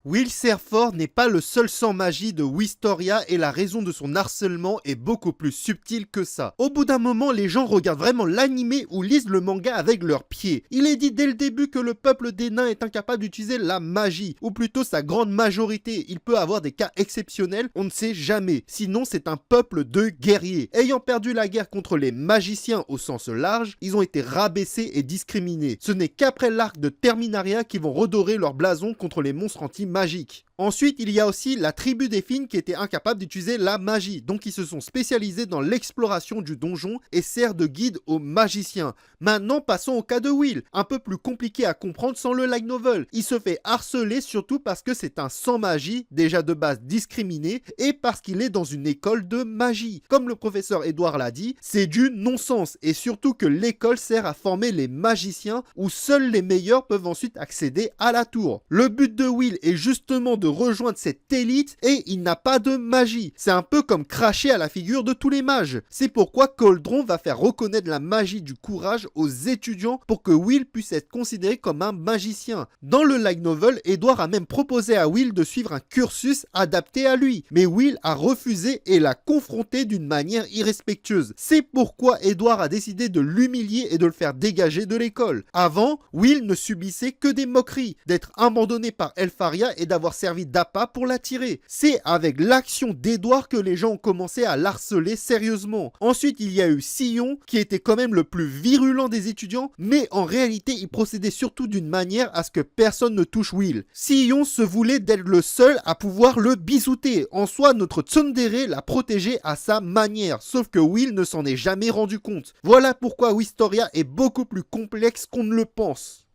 Will Serford n'est pas le seul sans magie de Wistoria et la raison de son harcèlement est beaucoup plus subtile que ça. Au bout d'un moment, les gens regardent vraiment l'animé ou lisent le manga avec leurs pieds. Il est dit dès le début que le peuple des nains est incapable d'utiliser la magie, ou plutôt sa grande majorité. Il peut avoir des cas exceptionnels, on ne sait jamais. Sinon, c'est un peuple de guerriers. Ayant perdu la guerre contre les magiciens au sens large, ils ont été rabaissés et discriminés. Ce n'est qu'après l'arc de Terminaria qu'ils vont redorer leur blason contre les monstres anti-magiques. Ensuite, il y a aussi la tribu des Fines qui était incapable d'utiliser la magie, donc ils se sont spécialisés dans l'exploration du donjon et servent de guide aux magiciens. Maintenant, passons au cas de Will, un peu plus compliqué à comprendre sans le light novel. Il se fait harceler surtout parce que c'est un sans magie, déjà de base discriminé, et parce qu'il est dans une école de magie. Comme le professeur Edward l'a dit, c'est du non-sens, et surtout que l'école sert à former les magiciens où seuls les meilleurs peuvent ensuite accéder à la tour. Le but de Will est justement de rejoindre cette élite et il n'a pas de magie. C'est un peu comme cracher à la figure de tous les mages. C'est pourquoi Cauldron va faire reconnaître la magie du courage aux étudiants pour que Will puisse être considéré comme un magicien. Dans le light novel, Edward a même proposé à Will de suivre un cursus adapté à lui. Mais Will a refusé et l'a confronté d'une manière irrespectueuse. C'est pourquoi Edward a décidé de l'humilier et de le faire dégager de l'école. Avant, Will ne subissait que des moqueries, d'être abandonné par Elfaria et d'avoir servi d'appât pour l'attirer. C'est avec l'action d'Edward que les gens ont commencé à l'harceler sérieusement. Ensuite, il y a eu Sillon, qui était quand même le plus virulent des étudiants, mais en réalité, il procédait surtout d'une manière à ce que personne ne touche Will. Sillon se voulait d'être le seul à pouvoir le bisouter. En soi, notre tsundere l'a protégé à sa manière, sauf que Will ne s'en est jamais rendu compte. Voilà pourquoi Wistoria est beaucoup plus complexe qu'on ne le pense.